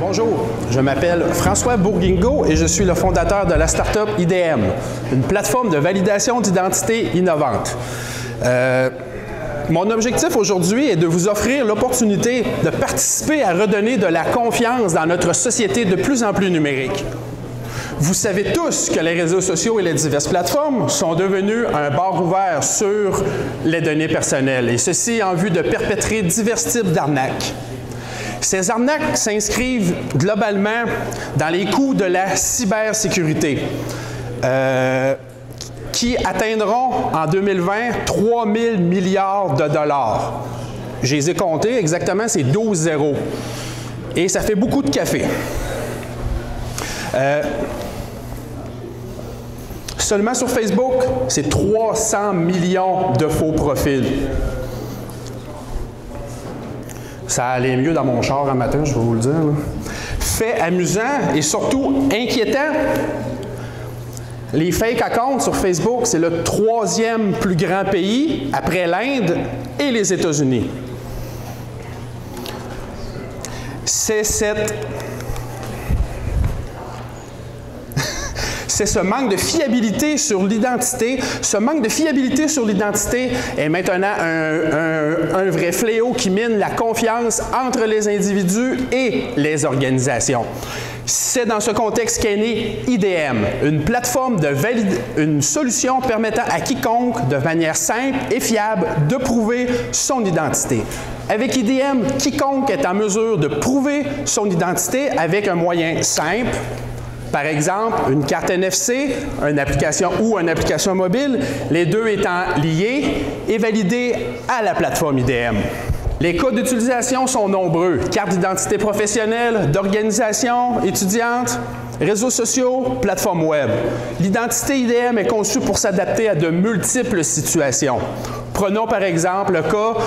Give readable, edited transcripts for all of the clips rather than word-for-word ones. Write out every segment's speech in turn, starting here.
Bonjour, je m'appelle François Bourguingo et je suis le fondateur de la start-up IDM, une plateforme de validation d'identité innovante. Mon objectif aujourd'hui est de vous offrir l'opportunité de participer à redonner de la confiance dans notre société de plus en plus numérique. Vous savez tous que les réseaux sociaux et les diverses plateformes sont devenus un bar ouvert sur les données personnelles, et ceci en vue de perpétrer divers types d'arnaques. Ces arnaques s'inscrivent globalement dans les coûts de la cybersécurité, qui atteindront en 2020 3 000 milliards de dollars. Je les ai comptés, exactement, c'est 12 zéros. Et ça fait beaucoup de café. Seulement sur Facebook, c'est 300 millions de faux profils. Ça allait mieux dans mon char un matin, je vais vous le dire. Là. Fait amusant et surtout inquiétant, les fake accounts sur Facebook, c'est le 3e plus grand pays après l'Inde et les États-Unis. C'est ce manque de fiabilité sur l'identité. Ce manque de fiabilité sur l'identité est maintenant un vrai fléau qui mine la confiance entre les individus et les organisations. C'est dans ce contexte qu'est née IDM, une plateforme une solution permettant à quiconque, de manière simple et fiable, de prouver son identité. Avec IDM, quiconque est en mesure de prouver son identité avec un moyen simple. Par exemple, une carte NFC, une application ou une application mobile, les deux étant liés et validés à la plateforme IDM. Les cas d'utilisation sont nombreux. Carte d'identité professionnelle, d'organisation, étudiante, réseaux sociaux, plateforme web. L'identité IDM est conçue pour s'adapter à de multiples situations. Prenons par exemple le cas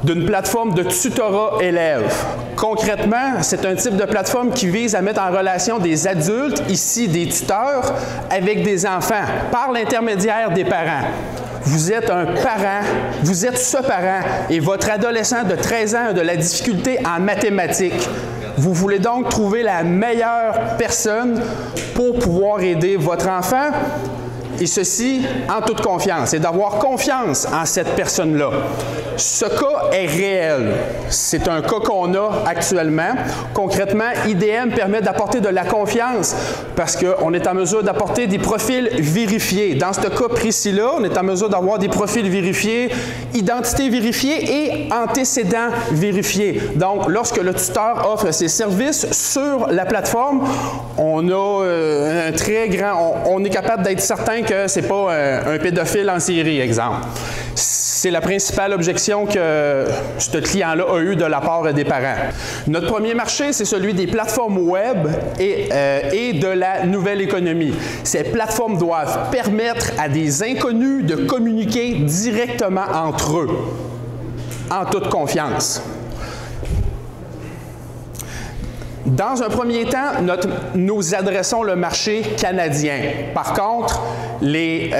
d'une plateforme de tutorat élève. Concrètement, c'est un type de plateforme qui vise à mettre en relation des adultes, ici des tuteurs, avec des enfants, par l'intermédiaire des parents. Vous êtes un parent, vous êtes ce parent, et votre adolescent de 13 ans a de la difficulté en mathématiques. Vous voulez donc trouver la meilleure personne pour pouvoir aider votre enfant, et ceci en toute confiance, et d'avoir confiance en cette personne-là. Ce cas est réel. C'est un cas qu'on a actuellement. Concrètement, IDM permet d'apporter de la confiance parce qu'on est en mesure d'apporter des profils vérifiés. Dans ce cas précis-là, on est en mesure d'avoir des profils vérifiés, identité vérifiée et antécédents vérifiés. Donc, lorsque le tuteur offre ses services sur la plateforme, on a un très grand... On est capable d'être certain que ce n'est pas un pédophile en série, exemple. C'est la principale objection que ce client-là a eue de la part des parents. Notre premier marché, c'est celui des plateformes web et de la nouvelle économie. Ces plateformes doivent permettre à des inconnus de communiquer directement entre eux, en toute confiance. Dans un premier temps, nous adressons le marché canadien. Par contre, les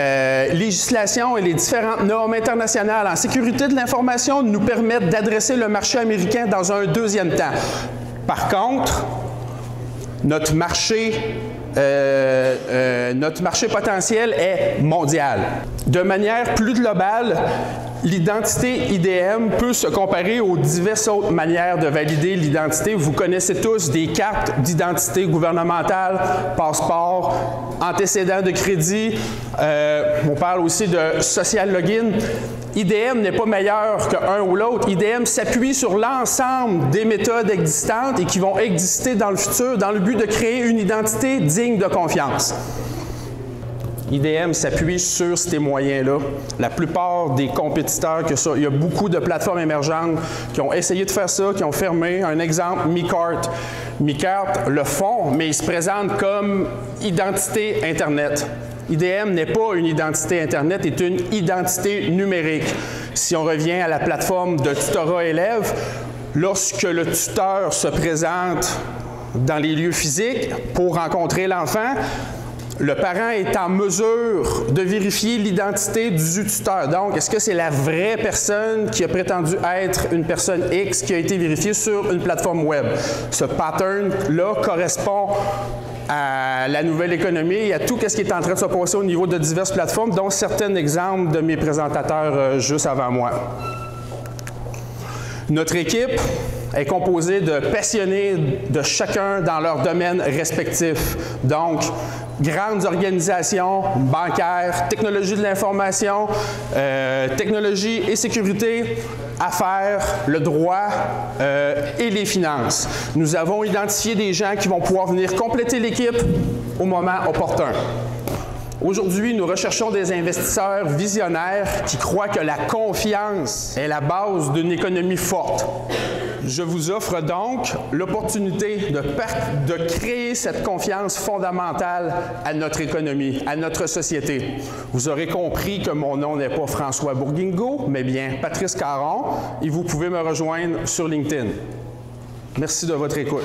législations et les différentes normes internationales en sécurité de l'information nous permettent d'adresser le marché américain dans un deuxième temps. Par contre, notre marché potentiel est mondial. De manière plus globale, l'identité IDM peut se comparer aux diverses autres manières de valider l'identité. Vous connaissez tous des cartes d'identité gouvernementale, passeport, antécédents de crédit. On parle aussi de social login. IDM n'est pas meilleur qu'un ou l'autre. IDM s'appuie sur l'ensemble des méthodes existantes et qui vont exister dans le futur dans le but de créer une identité digne de confiance. IDM s'appuie sur ces moyens-là. La plupart des compétiteurs que ça, il y a beaucoup de plateformes émergentes qui ont essayé de faire ça, qui ont fermé. Un exemple, MiCart. MiCart le font, mais ils se présentent comme identité Internet. IDM n'est pas une identité Internet, c'est une identité numérique. Si on revient à la plateforme de tutorat élève, lorsque le tuteur se présente dans les lieux physiques pour rencontrer l'enfant, Le parent est en mesure de vérifier l'identité du tuteur. Donc, est-ce que c'est la vraie personne qui a prétendu être une personne X qui a été vérifiée sur une plateforme web? Ce pattern-là correspond à la nouvelle économie et à tout ce qui est en train de se passer au niveau de diverses plateformes, dont certains exemples de mes présentateurs juste avant moi. Notre équipe est composée de passionnés de chacun dans leur domaine respectif. Donc, grandes organisations bancaires, technologie de l'information, technologie et sécurité, affaires, le droit et les finances. Nous avons identifié des gens qui vont pouvoir venir compléter l'équipe au moment opportun. Aujourd'hui, nous recherchons des investisseurs visionnaires qui croient que la confiance est la base d'une économie forte. Je vous offre donc l'opportunité de créer cette confiance fondamentale à notre économie, à notre société. Vous aurez compris que mon nom n'est pas François Bourguingo, mais bien Patrice Caron, et vous pouvez me rejoindre sur LinkedIn. Merci de votre écoute.